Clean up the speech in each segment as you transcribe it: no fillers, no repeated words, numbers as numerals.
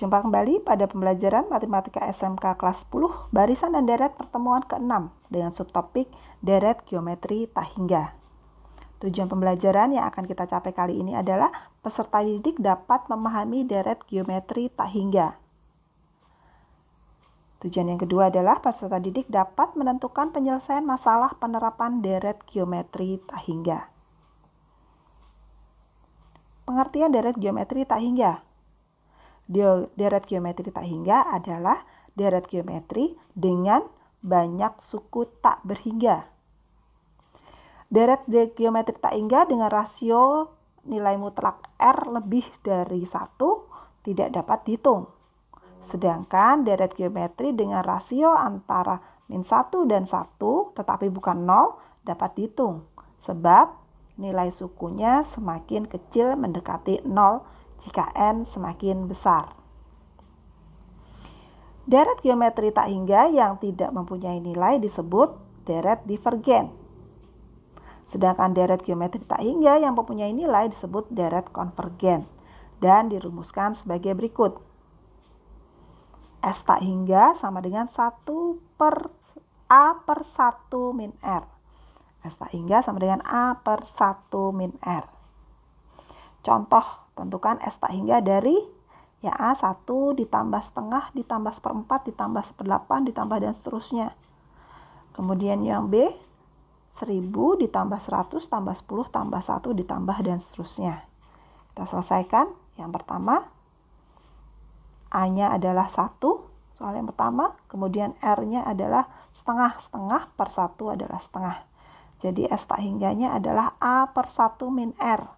Jumpa kembali pada pembelajaran Matematika SMK kelas 10, barisan dan deret pertemuan ke-6 dengan subtopik deret geometri tak hingga. Tujuan pembelajaran yang akan kita capai kali ini adalah peserta didik dapat memahami deret geometri tak hingga. Tujuan yang kedua adalah peserta didik dapat menentukan penyelesaian masalah penerapan deret geometri tak hingga. Pengertian deret geometri tak hingga. Deret geometri tak hingga adalah deret geometri dengan banyak suku tak berhingga. Deret geometri tak hingga dengan rasio nilai mutlak R lebih dari 1 tidak dapat dihitung. Sedangkan deret geometri dengan rasio antara min 1 dan 1 tetapi bukan 0 dapat dihitung. Sebab nilai sukunya semakin kecil mendekati 0 jika N semakin besar. Deret geometri tak hingga yang tidak mempunyai nilai disebut deret divergen. Sedangkan deret geometri tak hingga yang mempunyai nilai disebut deret konvergen dan dirumuskan sebagai berikut. S tak hingga sama dengan 1 per A per 1 min R. S tak hingga sama dengan A per 1 min R. Contoh, tentukan S tak hingga dari ya A 1 ditambah setengah ditambah seperempat ditambah seperdelapan ditambah dan seterusnya. Kemudian yang B 1000 ditambah 100 tambah 10 tambah 1 ditambah dan seterusnya. Kita selesaikan. Yang pertama A-nya adalah 1 soal yang pertama. Kemudian R-nya adalah setengah. Setengah per 1 adalah setengah. Jadi S tak hingganya adalah A per 1 min R.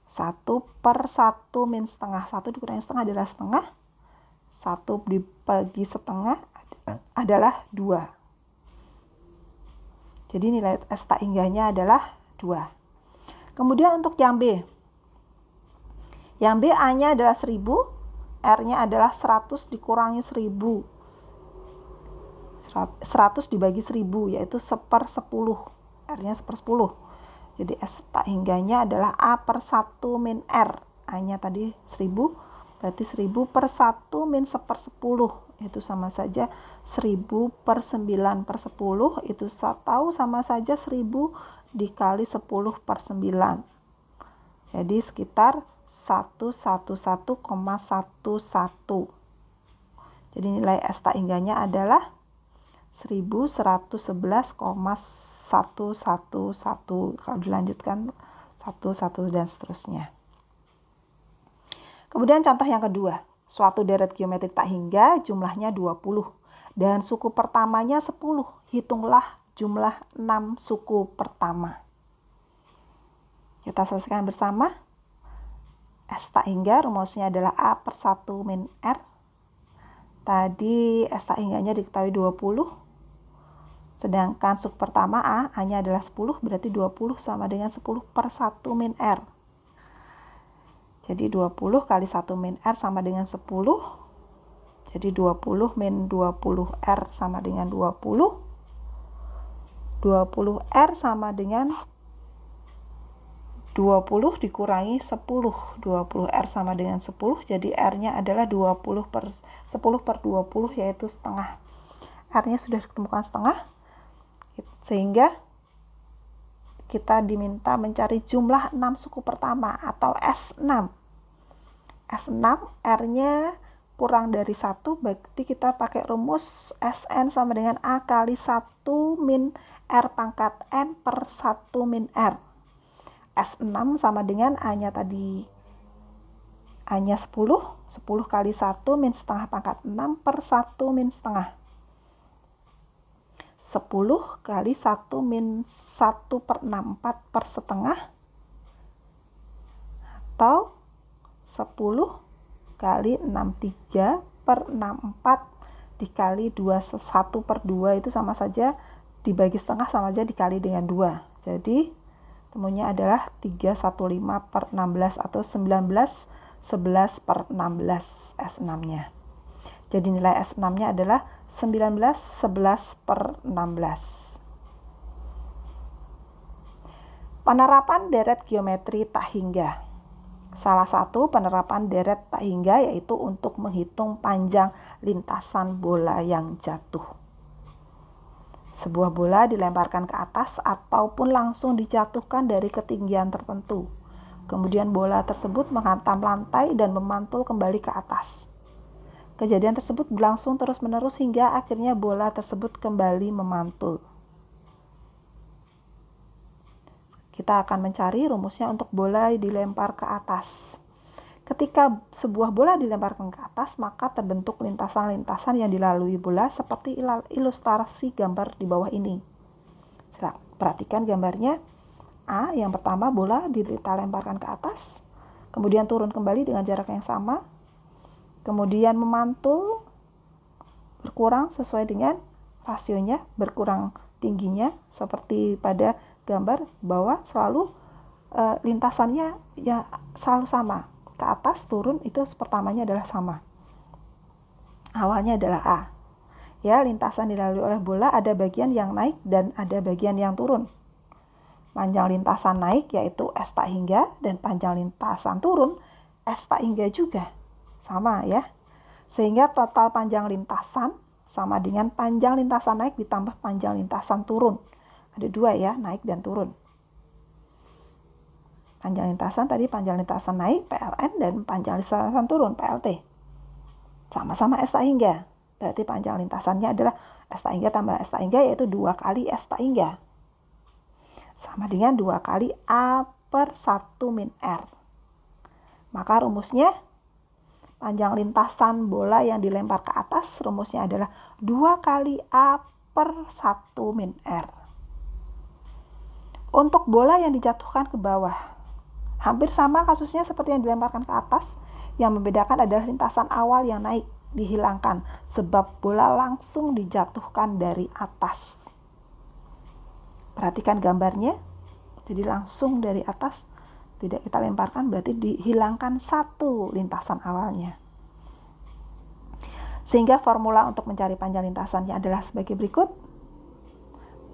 1 per 1 min setengah. 1 dikurangi setengah adalah setengah. 1 dibagi setengah adalah 2. Jadi nilai S tak hingganya adalah 2. Kemudian untuk yang B. Yang B A-nya adalah 1000. R-nya adalah 100 dikurangi 1000. 100 dibagi 1000 yaitu 1/10. R-nya 1/10. Jadi S tak hingganya adalah A per 1 min R. A-nya tadi 1000, berarti 1000 per 1 min 1/10. Itu sama saja 1000 per 9 per 10. Itu tahu sama saja 1000 dikali 10 per 9. Jadi sekitar 111,11. Jadi nilai S tak hingganya adalah 1111,111. Kalau dilanjutkan 11 dan seterusnya. Kemudian contoh yang kedua. Suatu deret geometri tak hingga jumlahnya 20 dan suku pertamanya 10. Hitunglah jumlah 6 suku pertama. Kita selesaikan bersama. S tak hingga rumusnya adalah A per 1 min R. Tadi S tak hingganya diketahui 20. Sedangkan suku pertama A-nya adalah 10, berarti 20 sama dengan 10 per 1 min R. Jadi 20 kali 1 min R sama dengan 10. Jadi 20 min 20 R sama dengan 20. 20 R sama dengan 20 dikurangi 10. 20 R sama dengan 10, jadi R-nya adalah 20 per 10 per 20 yaitu setengah. R-nya sudah ditemukan setengah. Sehingga kita diminta mencari jumlah 6 suku pertama atau S6. S6 R-nya kurang dari 1, berarti kita pakai rumus Sn sama dengan A kali 1 min R pangkat N per 1 min R. S6 sama dengan A-nya tadi. A-nya 10. 10 kali 1 min setengah pangkat 6 per 1 min setengah. 10 kali 1 min 1 per 6, 4 per setengah. Atau 10 kali 63 per 64 dikali 21 per 2 itu sama saja dibagi setengah sama saja dikali dengan 2. Jadi temunya adalah 315 per 16 atau 1911 per 16 S6-nya. Jadi nilai S6-nya adalah 1911 per 16. Penerapan deret geometri tak hingga. Salah satu penerapan deret tak hingga yaitu untuk menghitung panjang lintasan bola yang jatuh. Sebuah bola dilemparkan ke atas ataupun langsung dijatuhkan dari ketinggian tertentu. Kemudian bola tersebut menghantam lantai dan memantul kembali ke atas. Kejadian tersebut berlangsung terus-menerus hingga akhirnya bola tersebut kembali memantul. Kita akan mencari rumusnya untuk bola dilempar ke atas. Ketika sebuah bola dilemparkan ke atas, maka terbentuk lintasan-lintasan yang dilalui bola seperti ilustrasi gambar di bawah ini. Perhatikan gambarnya. A, yang pertama bola kita lemparkan ke atas, kemudian turun kembali dengan jarak yang sama, kemudian memantul, berkurang sesuai dengan rasionya, berkurang tingginya seperti pada gambar bahwa selalu lintasannya ya selalu sama, ke atas turun itu pertamanya adalah sama, awalnya adalah A. Ya, lintasan dilalui oleh bola ada bagian yang naik dan ada bagian yang turun. Panjang lintasan naik yaitu S tak hingga dan panjang lintasan turun S tak hingga juga sama ya, sehingga total panjang lintasan sama dengan panjang lintasan naik ditambah panjang lintasan turun. Ada dua ya, naik dan turun. Panjang lintasan tadi panjang lintasan naik PLN dan panjang lintasan turun PLT. Sama-sama S tak hingga. Berarti panjang lintasannya adalah S tak hingga tambah S tak hingga yaitu 2 kali S tak hingga. Sama dengan 2 kali A per 1 min R. Maka rumusnya panjang lintasan bola yang dilempar ke atas rumusnya adalah 2 kali A per 1 min R. Untuk bola yang dijatuhkan ke bawah, hampir sama kasusnya seperti yang dilemparkan ke atas. Yang membedakan adalah lintasan awal yang naik dihilangkan sebab bola langsung dijatuhkan dari atas. Perhatikan gambarnya. Jadi langsung dari atas, tidak kita lemparkan berarti dihilangkan satu lintasan awalnya. Sehingga formula untuk mencari panjang lintasannya adalah sebagai berikut.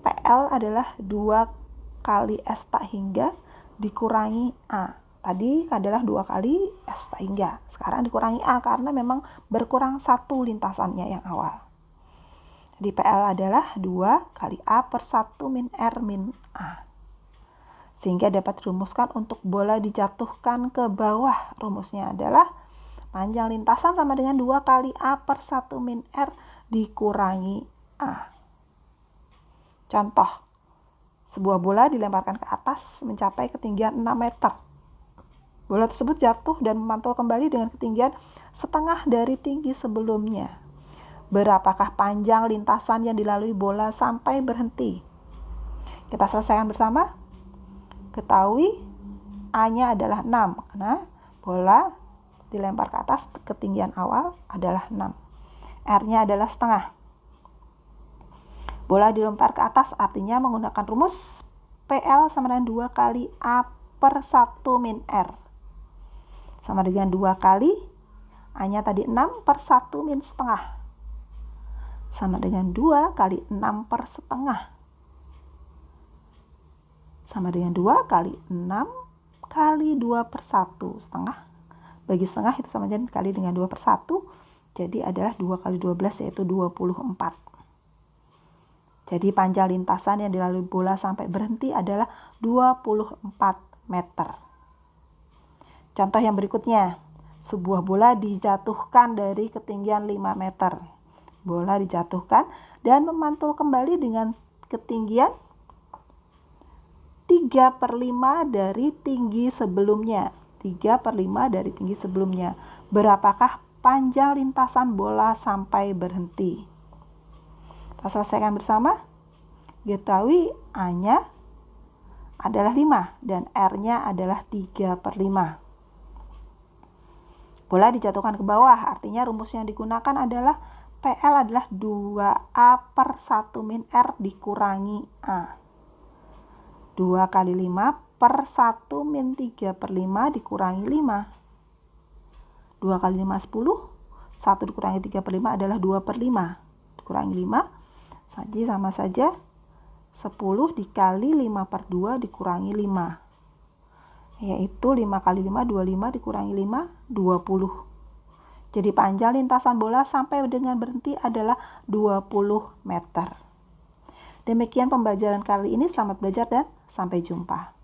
PL adalah 2 kali S tak hingga dikurangi A. Tadi adalah 2 kali S tak hingga. Sekarang dikurangi A karena memang berkurang satu lintasannya yang awal. Jadi PL adalah 2 kali A per 1 min R min A. Sehingga dapat dirumuskan untuk bola dijatuhkan ke bawah. Rumusnya adalah panjang lintasan sama dengan 2 kali A per 1 min R dikurangi A. Contoh. Sebuah bola dilemparkan ke atas mencapai ketinggian 6 meter. Bola tersebut jatuh dan memantul kembali dengan ketinggian setengah dari tinggi sebelumnya. Berapakah panjang lintasan yang dilalui bola sampai berhenti? Kita selesaikan bersama. Ketahui A-nya adalah 6 karena bola dilempar ke atas ketinggian awal adalah 6. R-nya adalah setengah. Bola dilempar ke atas artinya menggunakan rumus PL sama dengan 2 kali A per 1 min R. Sama dengan 2 kali A-nya tadi 6 per 1 min setengah. Sama dengan 2 kali 6 per setengah. Sama dengan 2 kali 6 kali 2 per 1 setengah. Bagi setengah itu sama kali dengan 2 per 1. Jadi adalah 2 kali 12 yaitu 24. Jadi panjang lintasan yang dilalui bola sampai berhenti adalah 24 meter. Contoh yang berikutnya. Sebuah bola dijatuhkan dari ketinggian 5 meter. Bola dijatuhkan dan memantul kembali dengan ketinggian 3/5 dari tinggi sebelumnya. 3/5 dari tinggi sebelumnya. Berapakah panjang lintasan bola sampai berhenti? Kita selesaikan bersama. Ketahui A-nya adalah 5 dan R-nya adalah 3/5. Bola dijatuhkan ke bawah, artinya rumus yang digunakan adalah PL adalah 2A per 1 min R dikurangi A. 2 kali 5 per 1 min 3/5 dikurangi 5. 2 kali 5 10. 1 dikurangi 3/5 adalah 2/5. Dikurangi 5. Jadi sama saja 10 dikali 5/2 dikurangi 5. yaitu 5 kali 5, 25 dikurangi 5, 20. Jadi panjang lintasan bola sampai dengan berhenti adalah 20 meter. Demikian pembelajaran kali ini, selamat belajar dan sampai jumpa.